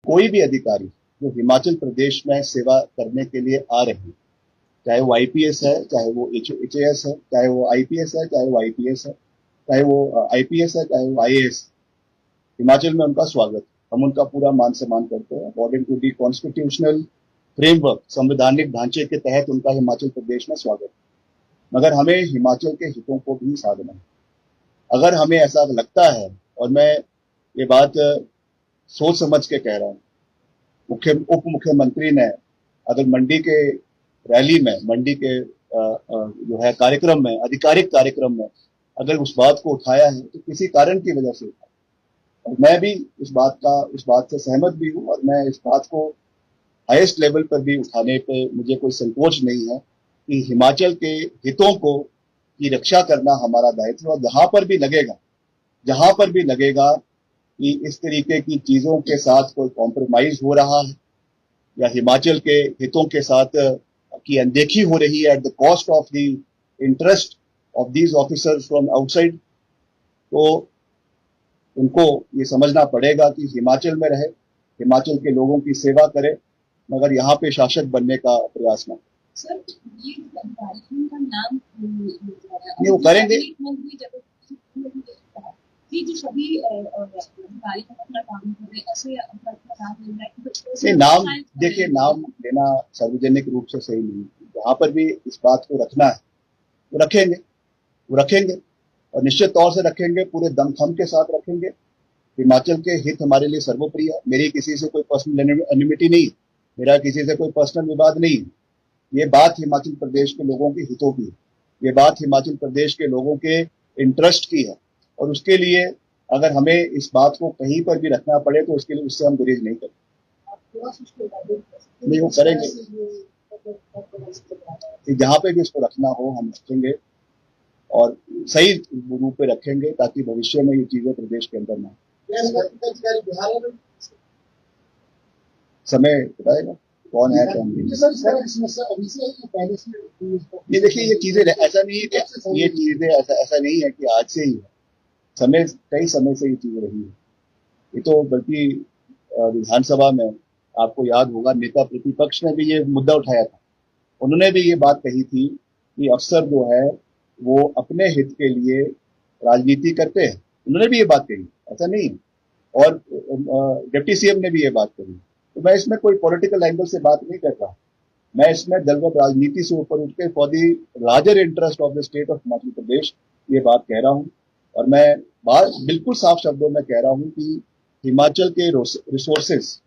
कोई भी अधिकारी जो हिमाचल प्रदेश में सेवा करने के लिए आ रहे हैं, चाहे वो आईपीएस है, चाहे वो एचएएस है, चाहे वो आईपीएस है, चाहे वो आईपीएस है, चाहे वो आईपीएस है, चाहे वो आईएएस, हिमाचल में उनका स्वागत। हम उनका पूरा मान सम्मान करते हैं according to the constitutional framework, संवैधानिक ढांचे के तहत उनका हिमाचल प्रदेश में स्वागत। मगर हमें हिमाचल के हितों को भी साधना है। अगर हमें ऐसा लगता है, और मैं ये बात सोच समझ के कह रहा हूँ, उप मुख्यमंत्री ने अगर मंडी के रैली में, मंडी के जो है कार्यक्रम में, आधिकारिक कार्यक्रम में अगर उस बात को उठाया है तो किसी कारण की वजह से उठाया। और मैं भी इस बात से सहमत भी हूँ, और मैं इस बात को हाईएस्ट लेवल पर भी उठाने पे मुझे कोई संकोच नहीं है कि हिमाचल के हितों को की रक्षा करना हमारा दायित्व है। जहां पर भी लगेगा कि इस तरीके की चीजों के साथ कोई कॉम्प्रोमाइज हो रहा है या हिमाचल के हितों के साथ की अनदेखी हो रही है at the cost of the interest of these officers from outside, तो उनको ये समझना पड़ेगा कि हिमाचल में रहे, हिमाचल के लोगों की सेवा करे, मगर यहाँ पे शासक बनने का प्रयास न। सर, ये कार्यक्रम का नाम नहीं, वो करेंगे। जो सभी अधिकारी अपना काम कर रहे ऐसे नाम, देखिए, नाम लेना सार्वजनिक रूप से सही नहीं। जहां पर भी इस बात को रखना है वो रखेंगे और निश्चित तौर से रखेंगे, पूरे दमखम के साथ रखेंगे। हिमाचल के हित हमारे लिए सर्वोपरि है। मेरी किसी से कोई पर्सनल एनिमिटी नहीं, मेरा किसी से कोई पर्सनल विवाद नहीं। ये बात हिमाचल प्रदेश के लोगों के हितों की है, ये बात हिमाचल प्रदेश के लोगों के इंटरेस्ट की है, और उसके लिए अगर हमें इस बात को कहीं पर भी रखना पड़े तो उसके लिए उससे हम गुरेज नहीं करेंगे। नहीं, वो करेंगे, जहां पे भी इसको रखना हो हम रखेंगे और सही रूप में रखेंगे, ताकि भविष्य में ये चीजें प्रदेश के अंदर ना हो। समय बताएगा कौन है कौन नहीं। ये देखिए, ये चीजें ऐसा नहीं है कि ये चीजें ऐसा नहीं है कि आज से ही है, कई समय से ये चीज रही है। ये तो बल्कि विधानसभा में आपको याद होगा, नेता प्रतिपक्ष ने भी ये मुद्दा उठाया था। उन्होंने भी ये बात कही थी कि अफसर जो है वो अपने हित के लिए राजनीति करते हैं। उन्होंने भी ये बात कही, ऐसा नहीं। और डिप्टी सीएम ने भी ये बात कही। तो मैं इसमें कोई पॉलिटिकल एंगल से बात नहीं कर रहा, मैं इसमें दलगत राजनीति से ऊपर उठ के for the larger interest of the state of Himachal Pradesh ये बात कह रहा हूँ। और मैं बात बिल्कुल साफ शब्दों में कह रहा हूँ कि हिमाचल के रिसोर्सेस